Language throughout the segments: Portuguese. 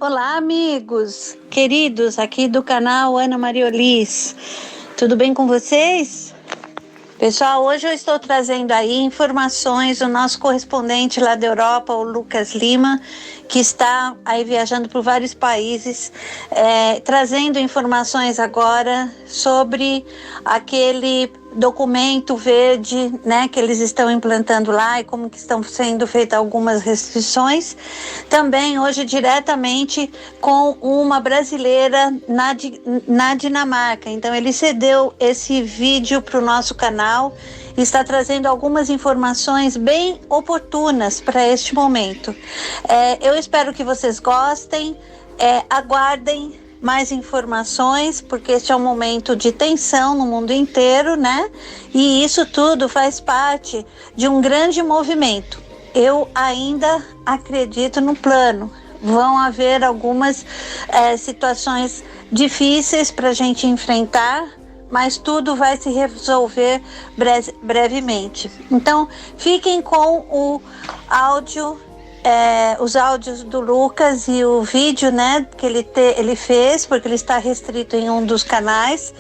Olá, amigos, queridos, aqui do canal Ana Maria Olis. Tudo bem com vocês? Pessoal, hoje eu estou trazendo aí informações do nosso correspondente lá da Europa, o Lucas Lima, que está aí viajando por vários países, trazendo informações agora sobre aquele documento verde, né, que eles estão implantando lá e como que estão sendo feitas algumas restrições. Também hoje diretamente com uma brasileira na Dinamarca. Então ele cedeu esse vídeo para o nosso canal e está trazendo algumas informações bem oportunas para este momento. Eu espero que vocês gostem, aguardem mais informações, porque este é um momento de tensão no mundo inteiro, né? E isso tudo faz parte de um grande movimento. Eu ainda acredito no plano. Vão haver algumas situações difíceis para a gente enfrentar, mas tudo vai se resolver brevemente. Então, fiquem com o áudio, os áudios do Lucas e o vídeo, né, que ele fez, porque ele está restrito em um dos canais.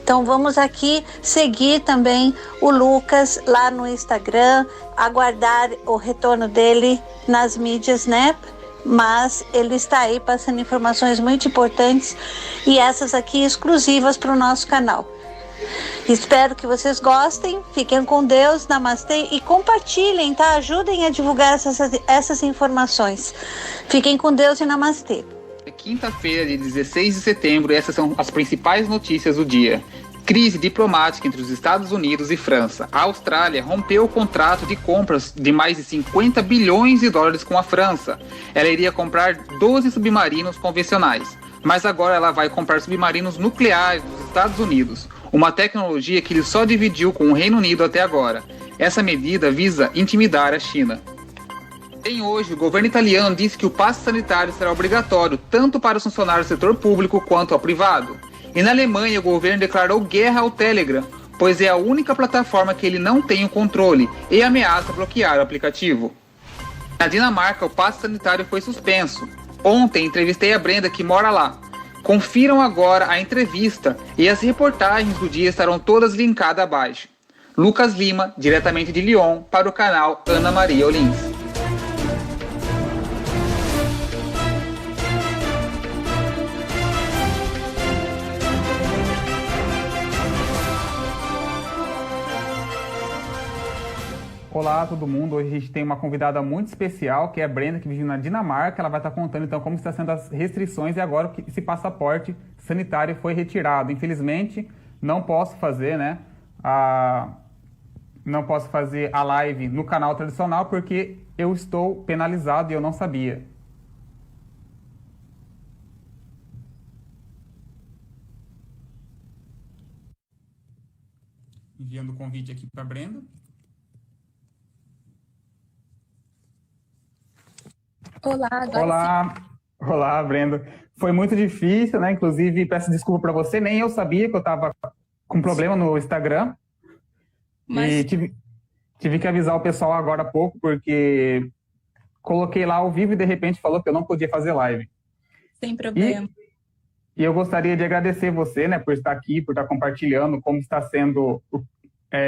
Então, vamos aqui seguir também o Lucas lá no Instagram, aguardar o retorno dele nas mídias, né? Mas ele está aí passando informações muito importantes e essas aqui exclusivas para o nosso canal. Espero que vocês gostem, fiquem com Deus, namastê e compartilhem, tá? Ajudem a divulgar essas informações. Fiquem com Deus e namastê. É quinta-feira de 16 de setembro e essas são as principais notícias do dia. Crise diplomática entre os Estados Unidos e França. A Austrália rompeu o contrato de compras de mais de 50 bilhões de dólares com a França. Ela iria comprar 12 submarinos convencionais, mas agora ela vai comprar submarinos nucleares dos Estados Unidos, uma tecnologia que ele só dividiu com o Reino Unido até agora. Essa medida visa intimidar a China. Em hoje, o governo italiano disse que o passe sanitário será obrigatório tanto para os funcionários do setor público quanto ao privado. E na Alemanha, o governo declarou guerra ao Telegram, pois é a única plataforma que ele não tem o controle e ameaça bloquear o aplicativo. Na Dinamarca, o passe sanitário foi suspenso. Ontem, entrevistei a Brenda, que mora lá. Confiram agora a entrevista e as reportagens do dia estarão todas linkadas abaixo. Lucas Lima, diretamente de Lyon, para o canal Ana Maria Olins. Olá, todo mundo. Hoje a gente tem uma convidada muito especial, que é a Brenda, que vive na Dinamarca. Ela vai estar contando, então, como está sendo as restrições e agora que esse passaporte sanitário foi retirado. Infelizmente, não posso fazer, não posso fazer a live no canal tradicional porque eu estou penalizado e eu não sabia. Enviando o convite aqui para a Brenda. Olá, Olá, olá, Brenda. Foi muito difícil, né? Inclusive, peço desculpa para você, nem eu sabia que eu estava com problema no Instagram. Mas... E tive que avisar o pessoal agora há pouco, porque coloquei lá ao vivo e de repente falou que eu não podia fazer live. Sem problema. E eu gostaria de agradecer você, né, por estar aqui, por estar compartilhando como está sendo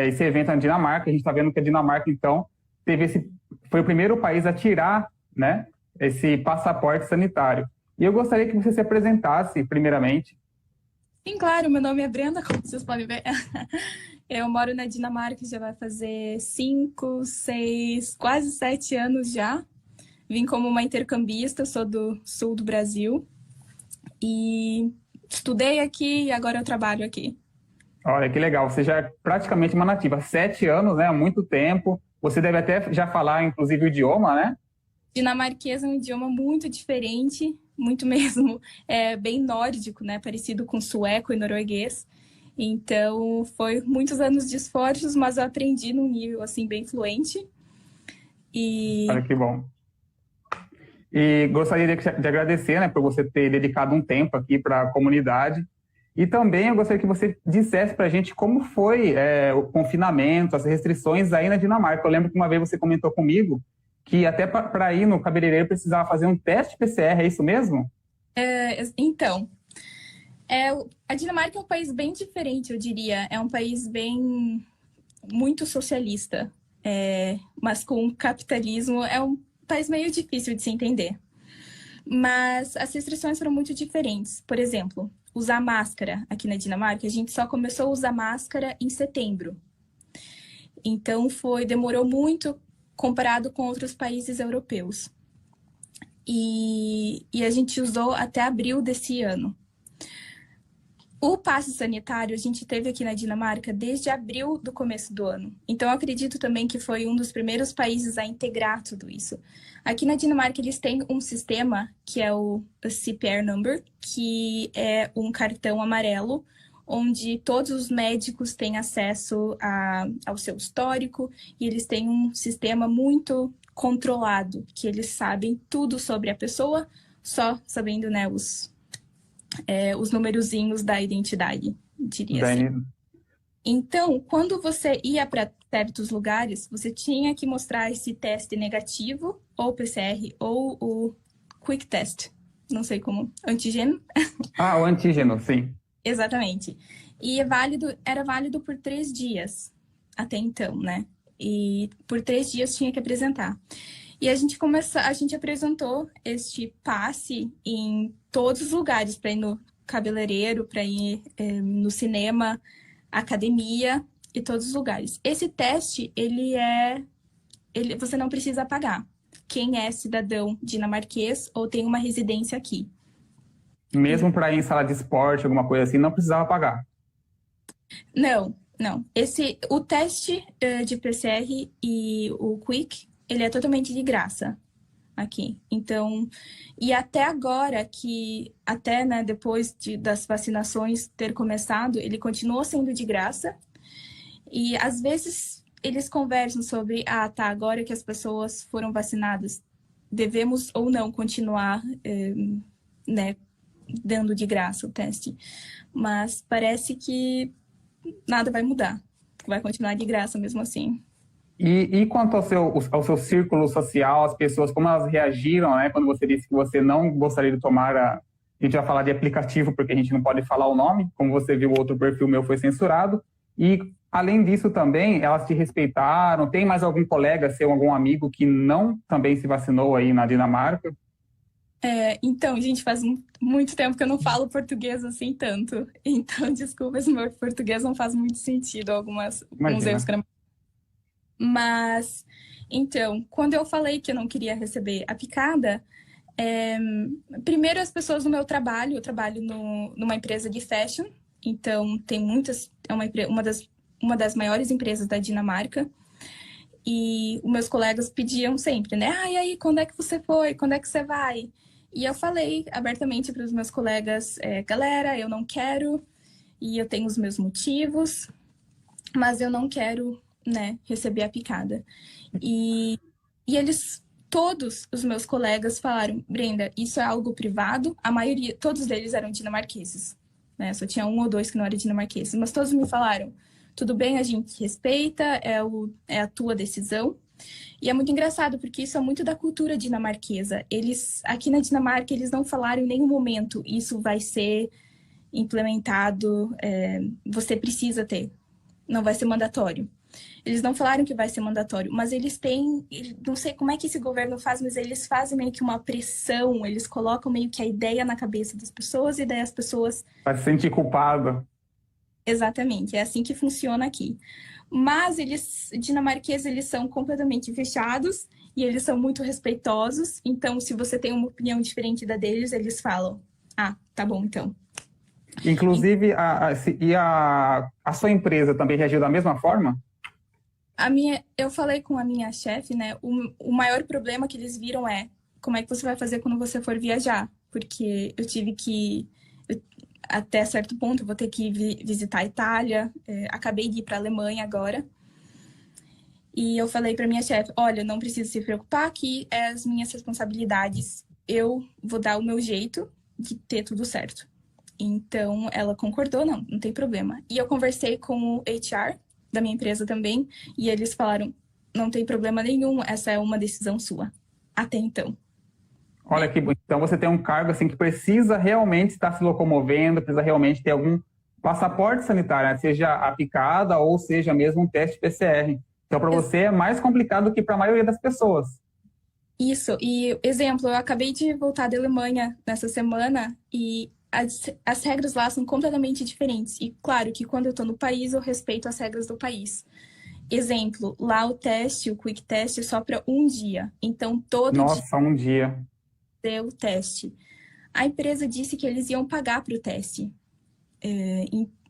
esse evento na Dinamarca. A gente está vendo que a Dinamarca, então, foi o primeiro país a tirar, né, esse passaporte sanitário. E eu gostaria que você se apresentasse, primeiramente. Sim, claro. Meu nome é Brenda, como vocês podem ver. Eu moro na Dinamarca, já vai fazer 5, 6, quase 7 anos já. Vim como uma intercambista, sou do sul do Brasil. E estudei aqui e agora eu trabalho aqui. Olha, que legal. Você já é praticamente uma nativa. 7 anos, né? Há muito tempo. Você deve até já falar, inclusive, o idioma, né? Dinamarquês é um idioma muito diferente, muito mesmo, bem nórdico, né? Parecido com sueco e norueguês. Então, foi muitos anos de esforços, mas eu aprendi num nível, assim, bem fluente. Olha que bom. E gostaria de agradecer, né, por você ter dedicado um tempo aqui para a comunidade. E também eu gostaria que você dissesse para a gente como foi o confinamento, as restrições aí na Dinamarca. Eu lembro que uma vez você comentou comigo que até para ir no cabeleireiro precisava fazer um teste PCR, é isso mesmo? Então, a Dinamarca é um país bem diferente, eu diria. É um país muito socialista, mas com capitalismo é um país meio difícil de se entender. Mas as restrições foram muito diferentes. Por exemplo, usar máscara aqui na Dinamarca, a gente só começou a usar máscara em setembro. Então, demorou muito comparado com outros países europeus. E a gente usou até abril desse ano. O passe sanitário a gente teve aqui na Dinamarca desde abril do começo do ano. Então, eu acredito também que foi um dos primeiros países a integrar tudo isso. Aqui na Dinamarca, eles têm um sistema que é o CPR Number, que é um cartão amarelo, onde todos os médicos têm acesso ao seu histórico, e eles têm um sistema muito controlado, que eles sabem tudo sobre a pessoa, só sabendo, né, os numerozinhos da identidade, diria assim. Então, quando você ia para certos lugares, você tinha que mostrar esse teste negativo, ou PCR, ou o quick test, não sei como, antígeno. O antígeno, sim. Exatamente. E era válido por 3 dias, até então, né? E por 3 dias tinha que apresentar. E a gente apresentou este passe em todos os lugares, para ir no cabeleireiro, para ir no cinema, academia e todos os lugares. Esse teste, você não precisa pagar. Quem é cidadão dinamarquês ou tem uma residência aqui. Mesmo para ir em sala de esporte, alguma coisa assim, não precisava pagar? Não. O teste de PCR e o Quick, ele é totalmente de graça aqui. Então, e até agora, né, depois das vacinações ter começado, ele continuou sendo de graça. E às vezes eles conversam sobre, agora que as pessoas foram vacinadas, devemos ou não continuar, né, dando de graça o teste. Mas parece que nada vai mudar. Vai continuar de graça mesmo assim. E quanto ao seu círculo social, as pessoas, como elas reagiram, né, quando você disse que você não gostaria de tomar a gente vai falar de aplicativo, porque a gente não pode falar o nome, como você viu, o outro perfil meu foi censurado, e além disso também, elas te respeitaram, tem mais algum colega seu, algum amigo que não também se vacinou aí na Dinamarca? Então, gente, faz muito tempo que eu não falo português assim tanto, então desculpa se meu português não faz muito sentido, alguns erros que eu não... Mas, então, quando eu falei que eu não queria receber a picada, primeiro as pessoas do meu trabalho, eu trabalho numa empresa de fashion, então tem muitas, uma das maiores empresas da Dinamarca, e os meus colegas pediam sempre, né? E aí, quando é que você foi? Quando é que você vai? E eu falei abertamente para os meus colegas, galera, eu não quero, e eu tenho os meus motivos, mas eu não quero, né, receber a picada. E todos os meus colegas falaram, Brenda, isso é algo privado. A maioria, todos eles eram dinamarqueses, né? Só tinha 1 ou 2 que não eram dinamarqueses, mas todos me falaram, tudo bem, a gente respeita, é a tua decisão. E é muito engraçado, porque isso é muito da cultura dinamarquesa. Aqui na Dinamarca, eles não falaram em nenhum momento, isso vai ser implementado, você precisa ter, não vai ser mandatório. Eles não falaram que vai ser mandatório, mas eles têm, não sei como é que esse governo faz, mas eles fazem meio que uma pressão, eles colocam meio que a ideia na cabeça das pessoas e daí as pessoas... Vai se sentir culpado. Exatamente, é assim que funciona aqui. Mas dinamarqueses, eles são completamente fechados e eles são muito respeitosos. Então, se você tem uma opinião diferente da deles, eles falam, tá bom, então. Inclusive, a sua empresa também reagiu da mesma forma? Eu falei com a minha chefe, né? O maior problema que eles viram é como é que você vai fazer quando você for viajar? Porque eu tive que... Até certo ponto, eu vou ter que visitar a Itália. Acabei de ir para a Alemanha agora. E eu falei para minha chefe, olha, não precisa se preocupar, aqui é as minhas responsabilidades. Eu vou dar o meu jeito de ter tudo certo. Então, ela concordou, não tem problema. E eu conversei com o HR da minha empresa também, e eles falaram, não tem problema nenhum, essa é uma decisão sua. Até então. Olha que bom. Então você tem um cargo assim que precisa realmente estar se locomovendo, precisa realmente ter algum passaporte sanitário, né? Seja a picada ou seja mesmo um teste PCR. Então para você é mais complicado do que para a maioria das pessoas. Isso, e exemplo, eu acabei de voltar da Alemanha nessa semana e as regras lá são completamente diferentes. E claro que quando eu tô no país, eu respeito as regras do país. Exemplo, lá o quick test é só para um dia. Então, todo dia Nossa, um dia. é o teste. A empresa disse que eles iam pagar para o teste.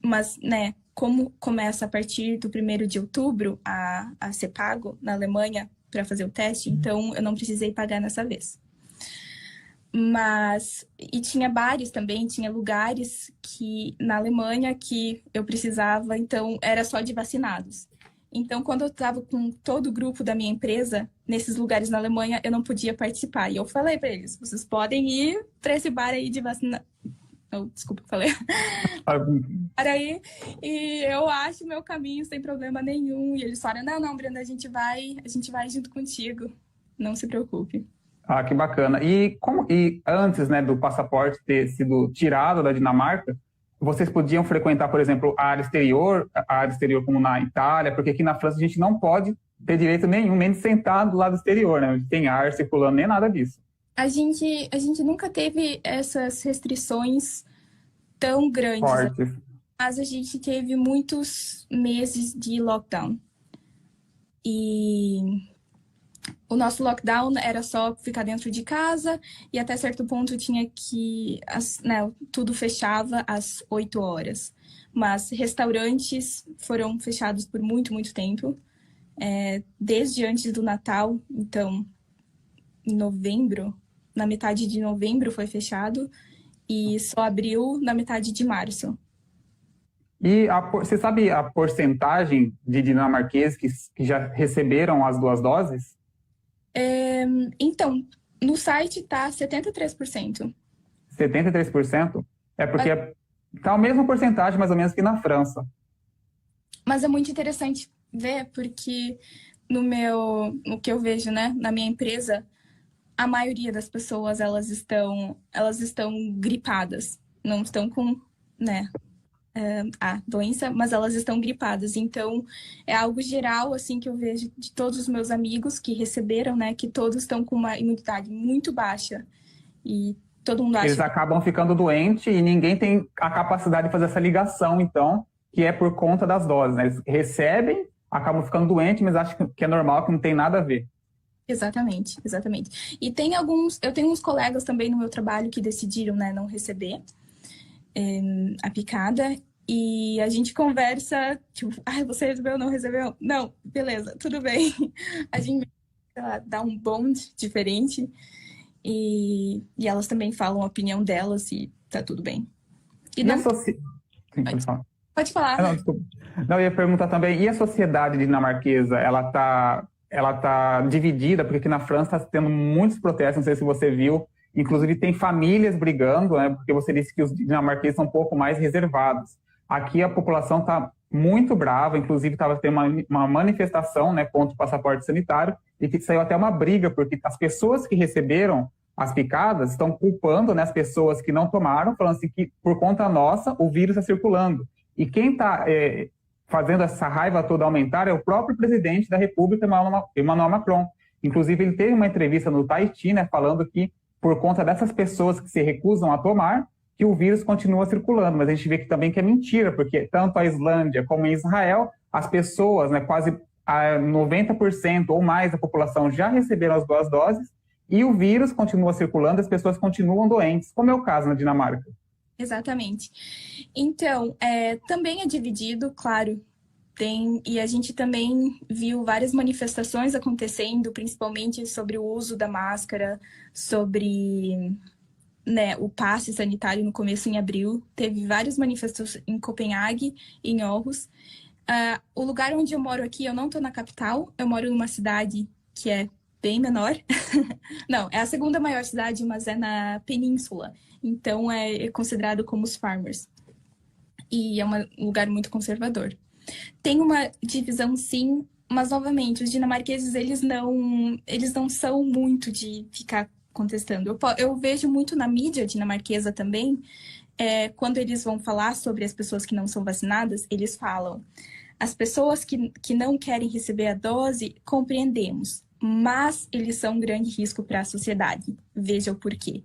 Mas, né, como começa a partir do 1º de outubro a ser pago na Alemanha para fazer o teste, então eu não precisei pagar nessa vez. Mas, e tinha bares também, tinha lugares que na Alemanha que eu precisava, então era só de vacinados. Então, quando eu estava com todo o grupo da minha empresa, nesses lugares na Alemanha, eu não podia participar. E eu falei para eles, vocês podem ir para esse bar aí de vacina... Oh, desculpa, falei. Para aí, e eu acho meu caminho sem problema nenhum. E eles falaram, não, Brenda, a gente vai junto contigo. Não se preocupe. Ah, que bacana. E antes, né, do passaporte ter sido tirado da Dinamarca, vocês podiam frequentar, por exemplo, a área exterior como na Itália, porque aqui na França a gente não pode ter direito nenhum, nem de sentar do lado exterior, né? Não tem ar circulando, nem nada disso. A gente nunca teve essas restrições tão grandes, Fortes. mas a gente teve muitos meses de lockdown. E o nosso lockdown era só ficar dentro de casa e até certo ponto tinha que... tudo fechava às 8 horas. Mas restaurantes foram fechados por muito, muito tempo. Desde antes do Natal, então, em novembro, na metade de novembro foi fechado e só abriu na metade de março. E você sabe a porcentagem de dinamarqueses que já receberam as 2 doses? Então, no site tá 73%. 73%? É porque tá a mesma porcentagem, mais ou menos, que na França. Mas é muito interessante ver, porque no que eu vejo, né, na minha empresa, a maioria das pessoas, elas estão gripadas. Não estão com, né, a doença, mas elas estão gripadas. Então, é algo geral, assim, que eu vejo de todos os meus amigos que receberam, né, que todos estão com uma imunidade muito baixa. E todo mundo acha... Eles acabam ficando doentes e ninguém tem a capacidade de fazer essa ligação, então, que é por conta das doses, né? Eles recebem, acabam ficando doentes, mas acham que é normal, que não tem nada a ver. Exatamente, exatamente. E eu tenho uns colegas também no meu trabalho que decidiram, né, não receber a picada, e a gente conversa, tipo, você recebeu ou não recebeu? Não, beleza, tudo bem. A gente dá um bond diferente, e elas também falam a opinião delas e tá tudo bem. E não... Sim, pode falar. Pode falar. Não, desculpa. Não, eu ia perguntar também, e a sociedade dinamarquesa, ela tá dividida, porque aqui na França está tendo muitos protestos, não sei se você viu, inclusive tem famílias brigando, né, porque você disse que os dinamarqueses são um pouco mais reservados. Aqui a população está muito brava, inclusive estava tendo uma manifestação, né, contra o passaporte sanitário, e que saiu até uma briga, porque as pessoas que receberam as picadas estão culpando, né, as pessoas que não tomaram, falando assim que por conta nossa o vírus está circulando. E quem está fazendo essa raiva toda aumentar é o próprio presidente da República, Emmanuel Macron. Inclusive, ele teve uma entrevista no Tahiti, né, falando que, por conta dessas pessoas que se recusam a tomar, que o vírus continua circulando. Mas a gente vê que também que é mentira, porque tanto a Islândia como em Israel, as pessoas, né, quase 90% ou mais da população já receberam as 2 doses, e o vírus continua circulando, as pessoas continuam doentes, como é o caso na Dinamarca. Exatamente. Então, também é dividido, claro, e a gente também viu várias manifestações acontecendo, principalmente sobre o uso da máscara, sobre, né, o passe sanitário no começo em abril. Teve várias manifestações em Copenhague e em Aarhus. O lugar onde eu moro aqui, eu não estou na capital, eu moro numa cidade que é bem menor. Não, é a segunda maior cidade, mas é na península. Então, é considerado como os farmers. E é um lugar muito conservador. Tem uma divisão, sim, mas, novamente, os dinamarqueses, eles não são muito de ficar contestando. Eu vejo muito na mídia dinamarquesa também, quando eles vão falar sobre as pessoas que não são vacinadas, eles falam: as pessoas que não querem receber a dose, compreendemos, mas eles são um grande risco para a sociedade. Veja o porquê.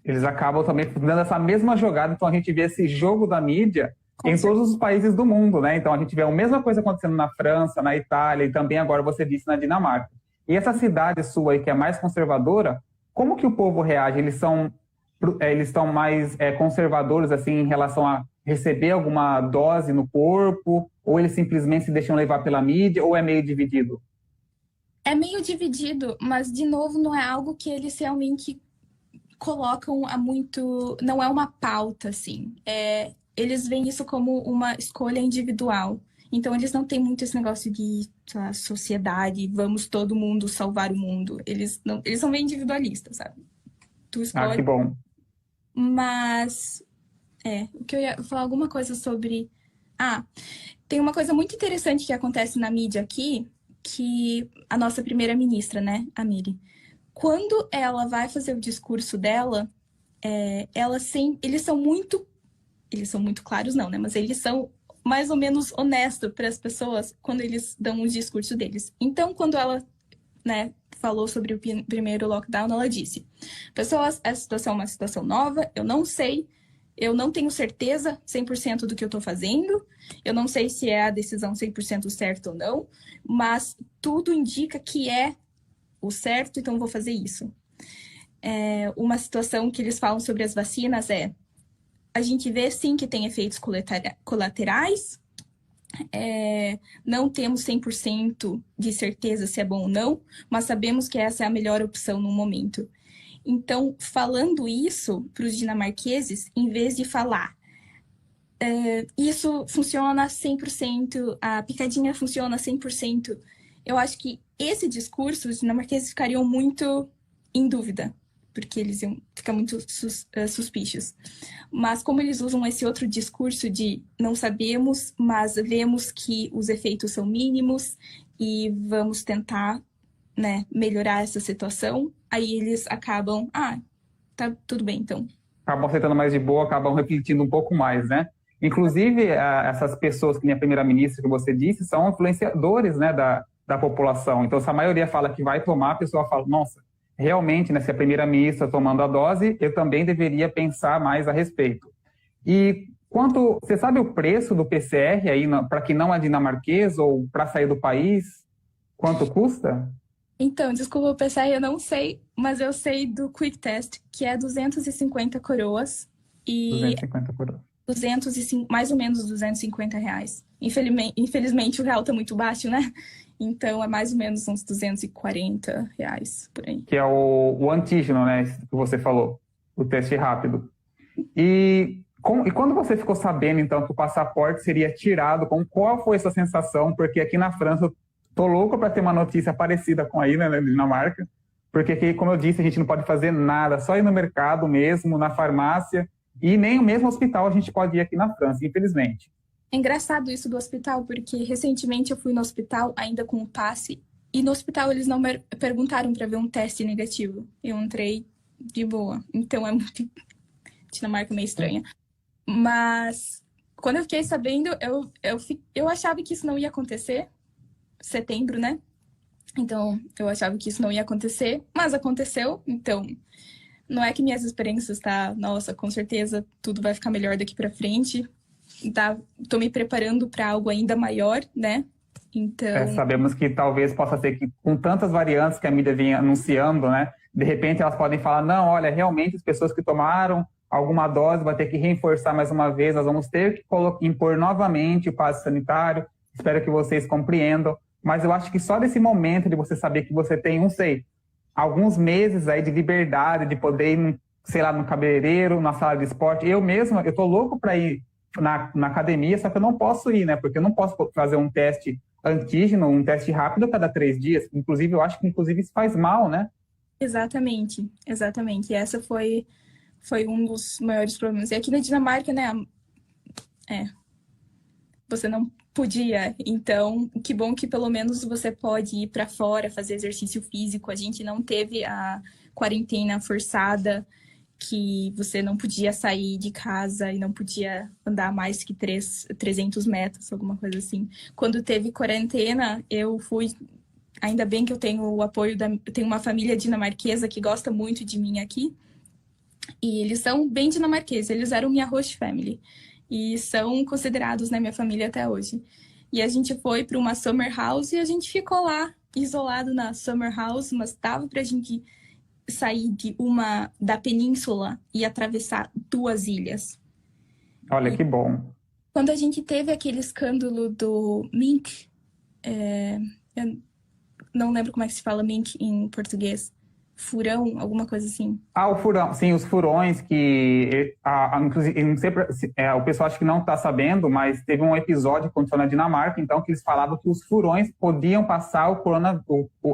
Eles acabam também dando essa mesma jogada, então a gente vê esse jogo da mídia em todos os países do mundo, né? Então a gente vê a mesma coisa acontecendo na França, na Itália e também agora você disse na Dinamarca. E essa cidade sua aí que é mais conservadora, como que o povo reage? Eles estão mais conservadores assim em relação a receber alguma dose no corpo, ou eles simplesmente se deixam levar pela mídia, ou é meio dividido? É meio dividido, mas de novo não é algo que eles realmente colocam a muito... Não é uma pauta, assim. Eles veem isso como uma escolha individual. Então, eles não têm muito esse negócio de, sei lá, sociedade, vamos todo mundo salvar o mundo. Eles são bem individualistas, sabe? Tu escolhe. Ah, que bom. Mas, o que eu ia falar alguma coisa sobre... tem uma coisa muito interessante que acontece na mídia aqui, que a nossa primeira-ministra, né, a Miri, quando ela vai fazer o discurso dela, eles são muito claros, não, né? Mas eles são mais ou menos honestos para as pessoas quando eles dão o discurso deles. Então, quando ela, né, falou sobre o primeiro lockdown, ela disse: pessoas, essa situação é uma situação nova, eu não sei, eu não tenho certeza 100% do que eu estou fazendo, eu não sei se é a decisão 100% certa ou não, mas tudo indica que é o certo, então vou fazer isso. Uma situação que eles falam sobre as vacinas a gente vê sim que tem efeitos colaterais, não temos 100% de certeza se é bom ou não, mas sabemos que essa é a melhor opção no momento. Então, falando isso para os dinamarqueses, em vez de falar isso funciona 100%, a picadinha funciona 100%, eu acho que esse discurso, os dinamarqueses ficariam muito em dúvida, porque eles iam ficar muito suspícios. Mas como eles usam esse outro discurso de não sabemos, mas vemos que os efeitos são mínimos e vamos tentar, né, melhorar essa situação, aí eles acabam, tá tudo bem, então. Acabam aceitando mais de boa, acabam refletindo um pouco mais, né? Inclusive, essas pessoas, que nem a primeira-ministra que você disse, são influenciadores, né, da população. Então, se a maioria fala que vai tomar, a pessoa fala: nossa, realmente, né, se a primeira-ministra tomando a dose, eu também deveria pensar mais a respeito. E você sabe o preço do PCR aí para quem não é dinamarquês ou para sair do país? Quanto custa? Então, desculpa, o PCR eu não sei, mas eu sei do Quick Test, que é 250 coroas. 250 coroas. Mais ou menos R$250. Infelizmente, o real tá muito baixo, né? Então, é mais ou menos uns R$240, por aí. Que é o antígeno, né? Que você falou, o teste rápido. E quando você ficou sabendo, então, que o passaporte seria tirado, qual foi essa sensação? Porque aqui na França, eu tô louco para ter uma notícia parecida com aí, né, na Dinamarca. Porque aqui, como eu disse, a gente não pode fazer nada, só ir no mercado mesmo, na farmácia, e nem o mesmo hospital a gente pode ir aqui na França, infelizmente. É engraçado isso do hospital, porque recentemente eu fui no hospital ainda com o passe, e no hospital eles não me perguntaram para ver um teste negativo. Eu entrei de boa. Então é muito... Dinamarca meio estranha. Mas quando eu fiquei sabendo, eu achava que isso não ia acontecer. Setembro, né? Então, eu achava que isso não ia acontecer, mas aconteceu. Então, não é que minhas esperanças nossa, com certeza tudo vai ficar melhor daqui para frente. Tô me preparando para algo ainda maior, né? Então... sabemos que talvez possa ser que, com tantas variantes que a mídia vem anunciando, né? De repente elas podem falar: não, olha, realmente as pessoas que tomaram alguma dose vai ter que reforçar mais uma vez, nós vamos ter que impor novamente o passe sanitário. Espero que vocês compreendam. Mas eu acho que só desse momento de você saber que você tem, não sei, alguns meses aí de liberdade, de poder ir, sei lá, no cabeleireiro, na sala de esporte. Eu mesmo, eu tô louco para ir na academia, só que eu não posso ir, né? Porque eu não posso fazer um teste antígeno, um teste rápido a cada 3 dias. Inclusive, eu acho que isso faz mal, né? Exatamente, exatamente. E essa foi um dos maiores problemas. E aqui na Dinamarca, né? Você não podia. Então, que bom que pelo menos você pode ir para fora, fazer exercício físico. A gente não teve quarentena forçada, que você não podia sair de casa e não podia andar mais que 300 metros, alguma coisa assim. Quando teve quarentena, eu fui... Ainda bem que eu tenho o apoio eu tenho uma família dinamarquesa que gosta muito de mim aqui. E eles são bem dinamarqueses, eles eram minha host family. E são considerados, né, minha família até hoje. E a gente foi para uma summer house e a gente ficou lá, isolado na summer house, mas dava pra gente sair da península e atravessar 2 ilhas. Olha, que bom. Quando a gente teve aquele escândalo do mink, eu não lembro como é que se fala mink em português, furão, alguma coisa assim. O furão, sim, os furões que, inclusive, não sei, o pessoal acha que não está sabendo, mas teve um episódio que aconteceu na Dinamarca, então, que eles falavam que os furões podiam passar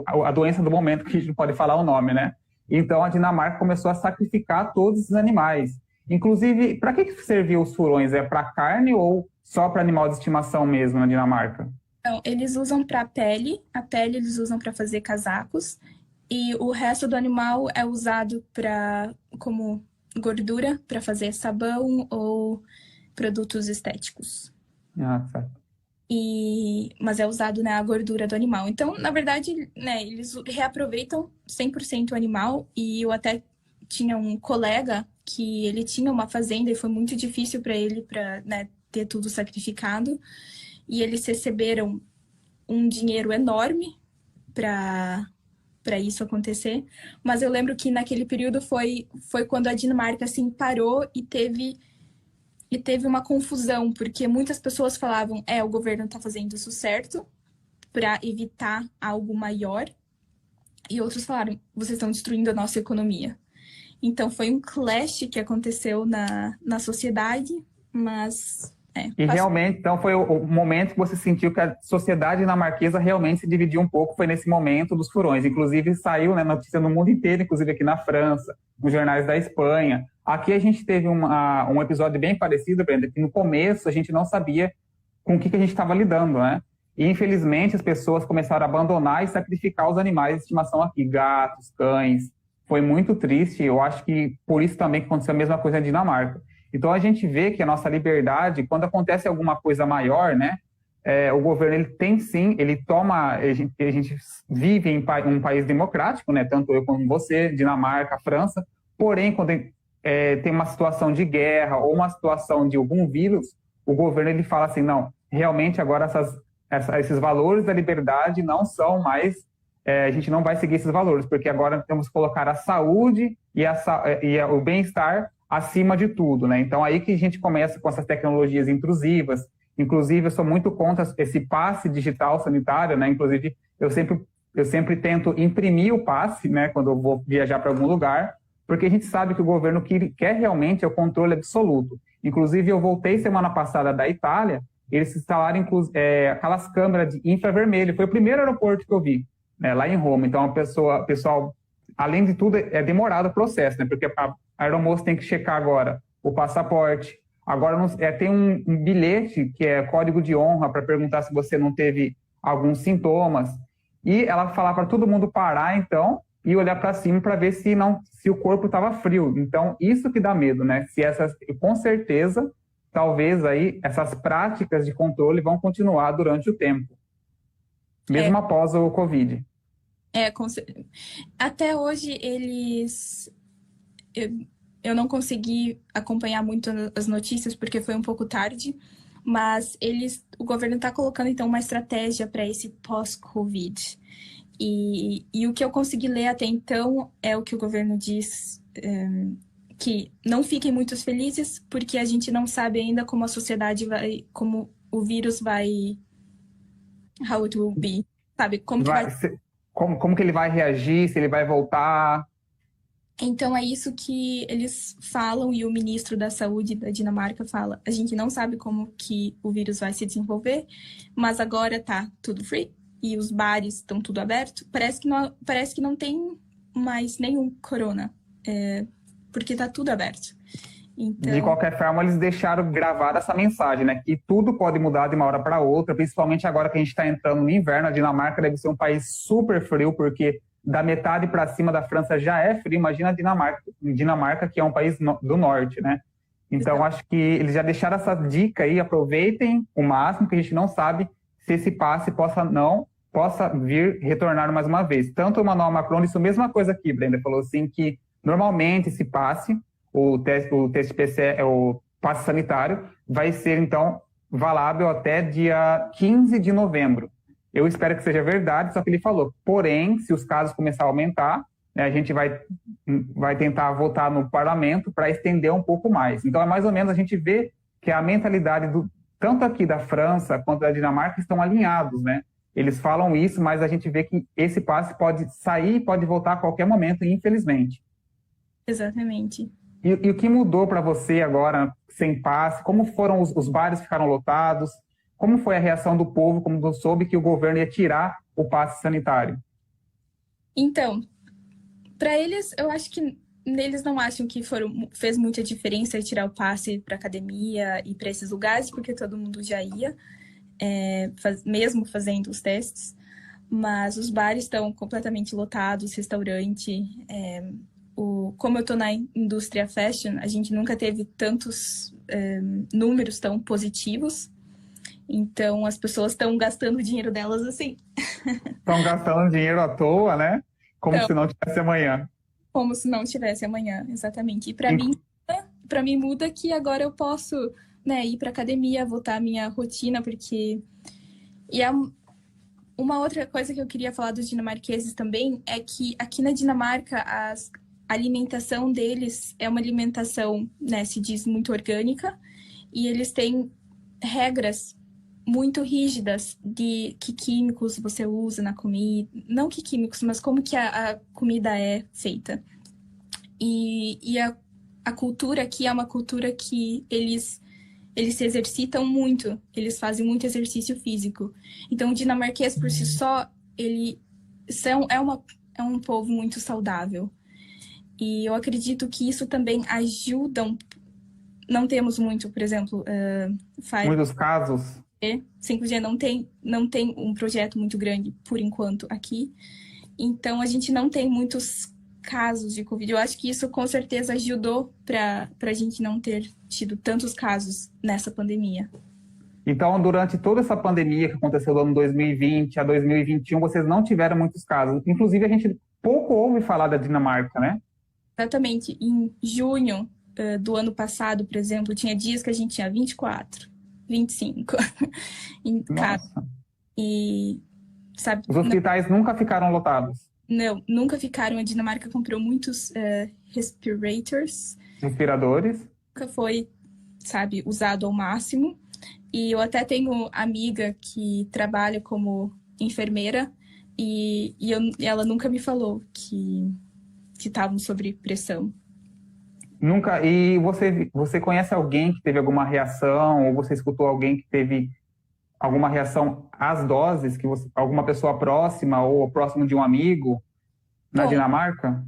a doença do momento, que a gente não pode falar o nome, né? Então, a Dinamarca começou a sacrificar todos esses animais. Inclusive, para que serviam os furões? É para carne ou só para animal de estimação mesmo na Dinamarca? Então, eles usam para pele, a pele eles usam para fazer casacos, e o resto do animal é usado como gordura, para fazer sabão ou produtos estéticos. Certo. Mas é usado, né, a gordura do animal. Então, na verdade, né, eles reaproveitam 100% o animal. E eu até tinha um colega que ele tinha uma fazenda e foi muito difícil para ele né, ter tudo sacrificado. E eles receberam um dinheiro enorme para isso acontecer. Mas eu lembro que naquele período foi quando a Dinamarca assim parou e teve uma confusão, porque muitas pessoas falavam, o governo está fazendo isso certo para evitar algo maior, e outros falaram, vocês estão destruindo a nossa economia. Então foi um clash que aconteceu na sociedade, mas... E realmente, então, foi o momento que você sentiu que a sociedade dinamarquesa realmente se dividiu um pouco, foi nesse momento dos furões. Inclusive, saiu, né, notícia no mundo inteiro, inclusive aqui na França, nos jornais da Espanha. Aqui a gente teve um episódio bem parecido, Brenda, que no começo a gente não sabia com o que a gente estava lidando, né? E, infelizmente, as pessoas começaram a abandonar e sacrificar os animais de estimação aqui, gatos, cães. Foi muito triste, eu acho que por isso também que aconteceu a mesma coisa na Dinamarca. Então, a gente vê que a nossa liberdade, quando acontece alguma coisa maior, né, o governo ele tem sim, ele toma... A gente vive em um país democrático, né, tanto eu como você, Dinamarca, França, porém, quando tem uma situação de guerra ou uma situação de algum vírus, o governo ele fala assim, não, realmente agora esses valores da liberdade não são mais... a gente não vai seguir esses valores, porque agora temos que colocar a saúde e o bem-estar acima de tudo, né? Então, aí que a gente começa com essas tecnologias intrusivas. Inclusive, eu sou muito contra esse passe digital sanitário, né? Inclusive, eu sempre tento imprimir o passe, né? Quando eu vou viajar para algum lugar, porque a gente sabe que o governo quer realmente o controle absoluto. Inclusive, eu voltei semana passada da Itália, eles instalaram aquelas câmeras de infravermelho. Foi o primeiro aeroporto que eu vi, né? Lá em Roma. Então, pessoal, além de tudo, é demorado o processo, né? Porque a aeromoça tem que checar agora o passaporte. Agora tem um bilhete que é código de honra para perguntar se você não teve alguns sintomas. E ela falar para todo mundo parar, então, e olhar para cima para ver se o corpo estava frio. Então, isso que dá medo, né? Com certeza, talvez aí essas práticas de controle vão continuar durante o tempo, mesmo após o Covid. Até hoje eu não consegui acompanhar muito as notícias porque foi um pouco tarde, mas o governo está colocando então uma estratégia para esse pós-Covid. E o que eu consegui ler até então é o que o governo diz, que não fiquem muito felizes porque a gente não sabe ainda como a sociedade vai, como o vírus vai, how it will be, sabe? Como que ele vai reagir, se ele vai voltar. Então, é isso que eles falam e o ministro da Saúde da Dinamarca fala. A gente não sabe como que o vírus vai se desenvolver, mas agora tá tudo free e os bares estão tudo aberto. Parece que não tem mais nenhum corona, porque tá tudo aberto. Então... De qualquer forma, eles deixaram gravada essa mensagem, né? Que tudo pode mudar de uma hora para outra, principalmente agora que a gente está entrando no inverno. A Dinamarca deve ser um país super frio, porque da metade para cima da França já é frio, imagina a Dinamarca, que é um país do norte, né? Então, acho que eles já deixaram essa dica aí, aproveitem o máximo, que a gente não sabe se esse passe possa vir retornar mais uma vez. Tanto o Emmanuel Macron disse a mesma coisa aqui, Brenda, falou assim que normalmente esse passe, o teste PCR, o passe sanitário, vai ser, então, valável até dia 15 de novembro. Eu espero que seja verdade, só que ele falou, porém, se os casos começarem a aumentar, né, a gente vai tentar votar no parlamento para estender um pouco mais. Então, é mais ou menos, a gente vê que a mentalidade, tanto aqui da França quanto da Dinamarca, estão alinhados, né? Eles falam isso, mas a gente vê que esse passe pode sair, pode voltar a qualquer momento, infelizmente. Exatamente. E o que mudou para você agora, sem passe? Como foram os bares ficaram lotados? Como foi a reação do povo quando soube que o governo ia tirar o passe sanitário? Então, para eles, eu acho que eles não acham que fez muita diferença tirar o passe para academia e para esses lugares, porque todo mundo já ia, mesmo fazendo os testes. Mas os bares estão completamente lotados, restaurante. Como eu estou na indústria fashion, a gente nunca teve tantos números tão positivos. Então, as pessoas estão gastando o dinheiro delas assim. Estão gastando dinheiro à toa, né? Como se não tivesse amanhã. Como se não tivesse amanhã, exatamente. E para mim muda que agora eu posso, né, ir para academia, voltar a minha rotina, porque... Uma outra coisa que eu queria falar dos dinamarqueses também é que aqui na Dinamarca a alimentação deles é uma alimentação, né, se diz muito orgânica, e eles têm regras muito rígidas de que químicos você usa na comida, não que químicos, mas como que a comida é feita. E a cultura aqui é uma cultura que eles se exercitam muito, eles fazem muito exercício físico. Então, o dinamarquês, por si só, é um povo muito saudável. E eu acredito que isso também ajuda. Não temos muito, por exemplo... Muitos casos? 5G não tem um projeto muito grande, por enquanto, aqui. Então, a gente não tem muitos casos de Covid. Eu acho que isso, com certeza, ajudou para a gente não ter tido tantos casos nessa pandemia. Então, durante toda essa pandemia que aconteceu do ano 2020 a 2021, vocês não tiveram muitos casos. Inclusive, a gente pouco ouve falar da Dinamarca, né? Exatamente. Em junho do ano passado, por exemplo, tinha dias que a gente tinha 24, 25 em casa. E, sabe, os hospitais nunca ficaram lotados? Não, nunca ficaram. A Dinamarca comprou muitos respiradores. Nunca foi, sabe, usado ao máximo. E eu até tenho amiga que trabalha como enfermeira e ela nunca me falou que estavam sob pressão. Nunca? E você conhece alguém que teve alguma reação, ou você escutou alguém que teve alguma reação às doses, alguma pessoa próxima ou próximo de um amigo na Dinamarca?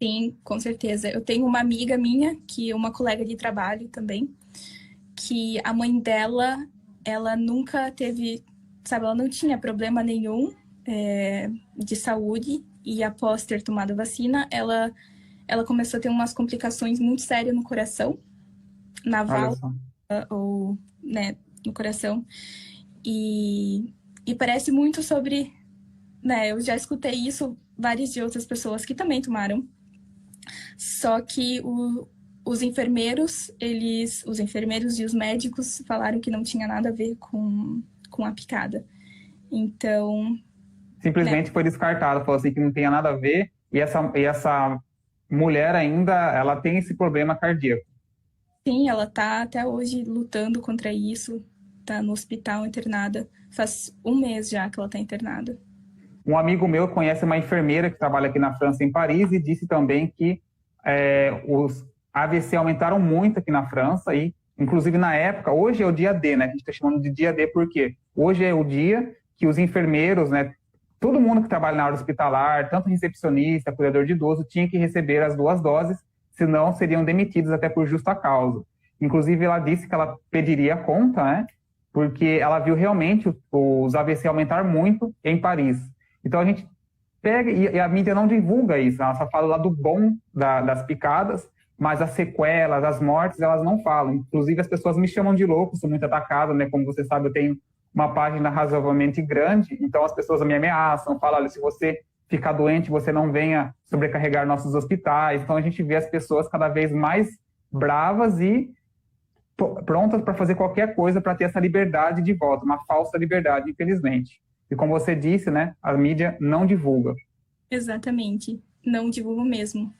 Sim, com certeza. Eu tenho uma amiga minha, que é uma colega de trabalho também, que a mãe dela, ela nunca teve, sabe, ela não tinha problema nenhum de saúde, e após ter tomado a vacina, ela começou a ter umas complicações muito sérias no coração, na válvula, ou, né, no coração. E parece muito sobre, né, eu já escutei isso várias de outras pessoas que também tomaram. Só que os enfermeiros e os médicos falaram que não tinha nada a ver com a picada. Então... Simplesmente foi descartado, falou assim que não tinha nada a ver, e essa mulher ainda, ela tem esse problema cardíaco. Sim, ela tá até hoje lutando contra isso, tá no hospital internada, faz um mês já que ela tá internada. Um amigo meu conhece uma enfermeira que trabalha aqui na França, em Paris, e disse também que os AVC aumentaram muito aqui na França, e inclusive na época, hoje é o dia D, né? A gente está chamando de dia D porque hoje é o dia que os enfermeiros, né, todo mundo que trabalha na área hospitalar, tanto recepcionista, cuidador de idoso, tinha que receber as 2 doses, senão seriam demitidos até por justa causa. Inclusive, ela disse que ela pediria conta, né? Porque ela viu realmente os AVC aumentar muito em Paris. Então, a gente pega e a mídia não divulga isso, ela só fala lá do bom das picadas, mas as sequelas, as mortes, elas não falam. Inclusive, as pessoas me chamam de louco, sou muito atacado, né? Como você sabe, eu tenho uma página razoavelmente grande, então as pessoas me ameaçam, falam, olha, se você ficar doente, você não venha sobrecarregar nossos hospitais. Então, a gente vê as pessoas cada vez mais bravas e prontas para fazer qualquer coisa para ter essa liberdade de voto, uma falsa liberdade, infelizmente. E como você disse, né, a mídia não divulga. Exatamente, não divulgam mesmo.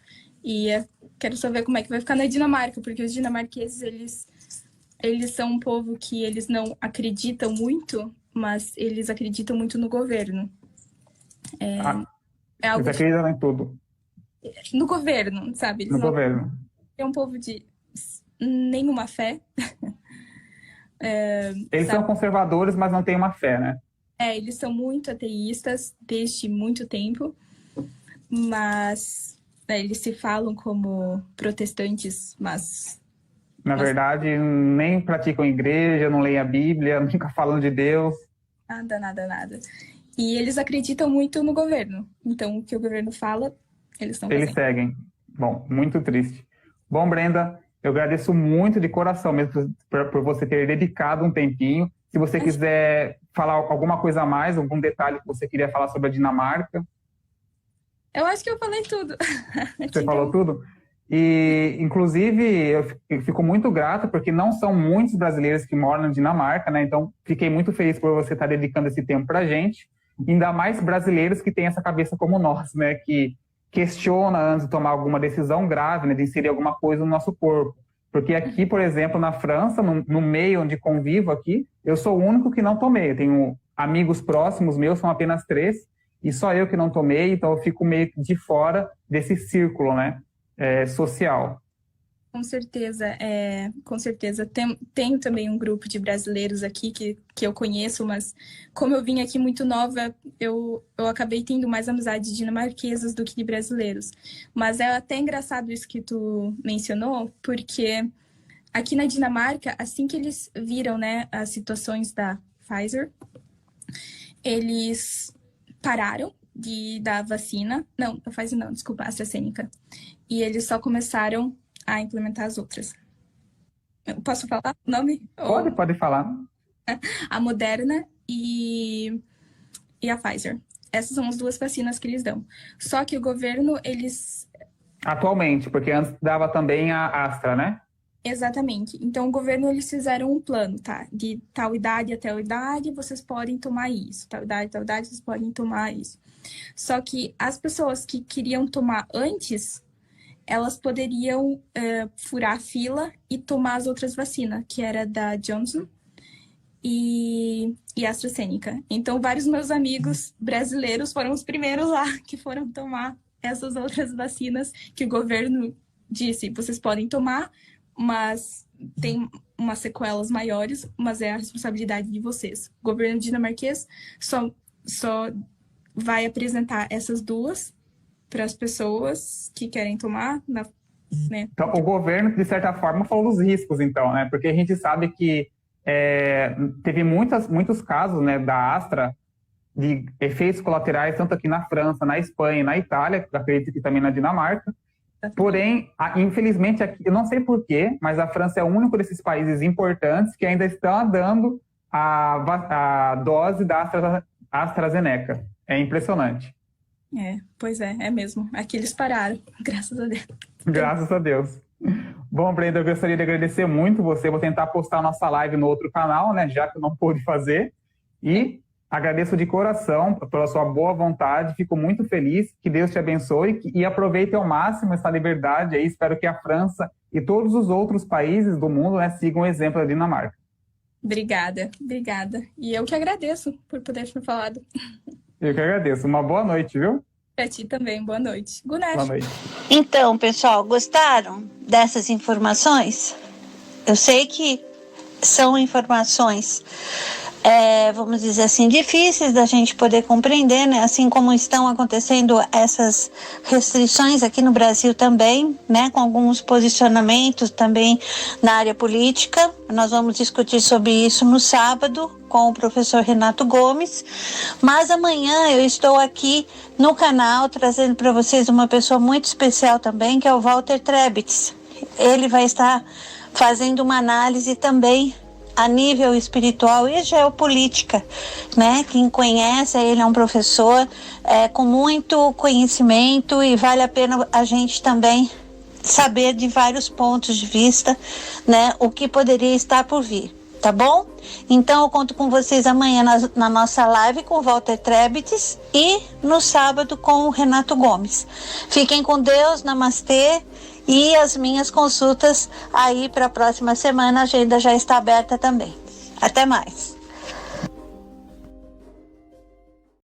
E quero saber como é que vai ficar na Dinamarca, porque os dinamarqueses, eles são um povo que eles não acreditam muito, mas eles acreditam muito no governo. É algo eles acreditam em tudo. No governo, sabe? Eles no governo. É um povo de nenhuma fé. Eles são conservadores, mas não têm uma fé, né? Eles são muito ateístas desde muito tempo, mas eles se falam como protestantes, mas... Na verdade, nem praticam igreja, não leem a Bíblia, nunca falam de Deus. Nada. E eles acreditam muito no governo. Então, o que o governo fala, eles estão fazendo. Eles seguem. Bom, muito triste. Bom, Brenda, eu agradeço muito de coração mesmo por você ter dedicado um tempinho. Se você quiser falar alguma coisa a mais, algum detalhe que você queria falar sobre a Dinamarca. Eu acho que eu falei tudo. Você falou tudo? E, inclusive, eu fico muito grato, porque não são muitos brasileiros que moram na Dinamarca, né? Então, fiquei muito feliz por você estar dedicando esse tempo para a gente. Ainda mais brasileiros que têm essa cabeça como nós, né? Que questiona antes de tomar alguma decisão grave, né? De inserir alguma coisa no nosso corpo. Porque aqui, por exemplo, na França, no meio onde convivo aqui, eu sou o único que não tomei. Eu tenho amigos próximos meus, são apenas 3, e só eu que não tomei, então eu fico meio de fora desse círculo, né, social. Com certeza, com certeza. Tenho também um grupo de brasileiros aqui que eu conheço, mas como eu vim aqui muito nova, eu acabei tendo mais amizade de dinamarquesas do que de brasileiros. Mas é até engraçado isso que tu mencionou, porque aqui na Dinamarca, assim que eles viram, né, as situações da Pfizer, eles pararam de dar vacina. Não, da Pfizer não, desculpa, AstraZeneca. E eles só começaram a implementar as outras. Eu posso falar o nome? Pode falar. A Moderna e a Pfizer. Essas são as 2 vacinas que eles dão. Só que o governo, eles... Atualmente, porque antes dava também a Astra, né? Exatamente. Então, o governo, eles fizeram um plano, tá? De tal idade até tal idade, vocês podem tomar isso. Tal idade, vocês podem tomar isso. Só que as pessoas que queriam tomar antes, elas poderiam furar a fila e tomar as outras vacinas, que era da Johnson e AstraZeneca. Então, vários meus amigos brasileiros foram os primeiros lá que foram tomar essas outras vacinas que o governo disse, vocês podem tomar, mas tem umas sequelas maiores, mas é a responsabilidade de vocês. O governo dinamarquês só vai apresentar essas 2 para as pessoas que querem tomar, né? Então, o governo, de certa forma, falou dos riscos, então, né? Porque a gente sabe que teve muitos casos, né, da Astra, de efeitos colaterais, tanto aqui na França, na Espanha, na Itália, acredito que também na Dinamarca. Porém, infelizmente, aqui, eu não sei porquê, mas a França é o único desses países importantes que ainda estão dando a dose da AstraZeneca. É impressionante. Pois é mesmo. Aqui eles pararam, graças a Deus. Graças a Deus. Bom, Brenda, eu gostaria de agradecer muito você. Vou tentar postar a nossa live no outro canal, né, já que eu não pude fazer. E agradeço de coração pela sua boa vontade. Fico muito feliz. Que Deus te abençoe e aproveite ao máximo essa liberdade aí. Espero que a França e todos os outros países do mundo, né, sigam o exemplo da Dinamarca. Obrigada. E eu que agradeço por poder ter falado. Eu que agradeço. Uma boa noite, viu? Pra ti também, boa noite. Good night. Boa noite. Então, pessoal, gostaram dessas informações? Eu sei que são informações, vamos dizer assim, difíceis da gente poder compreender, né? Assim como estão acontecendo essas restrições aqui no Brasil também, né? Com alguns posicionamentos também na área política, Nós vamos discutir sobre isso no sábado com o professor Renato Gomes, mas amanhã eu estou aqui no canal trazendo para vocês uma pessoa muito especial também, que é o Walter Trebitz. Ele vai estar fazendo uma análise também a nível espiritual e geopolítica, né? Quem conhece, ele é um professor com muito conhecimento e vale a pena a gente também saber de vários pontos de vista, né? O que poderia estar por vir, tá bom? Então eu conto com vocês amanhã na nossa live com o Walter Trebitz e no sábado com o Renato Gomes. Fiquem com Deus, namastê. E as minhas consultas aí para a próxima semana, a agenda já está aberta também. Até mais.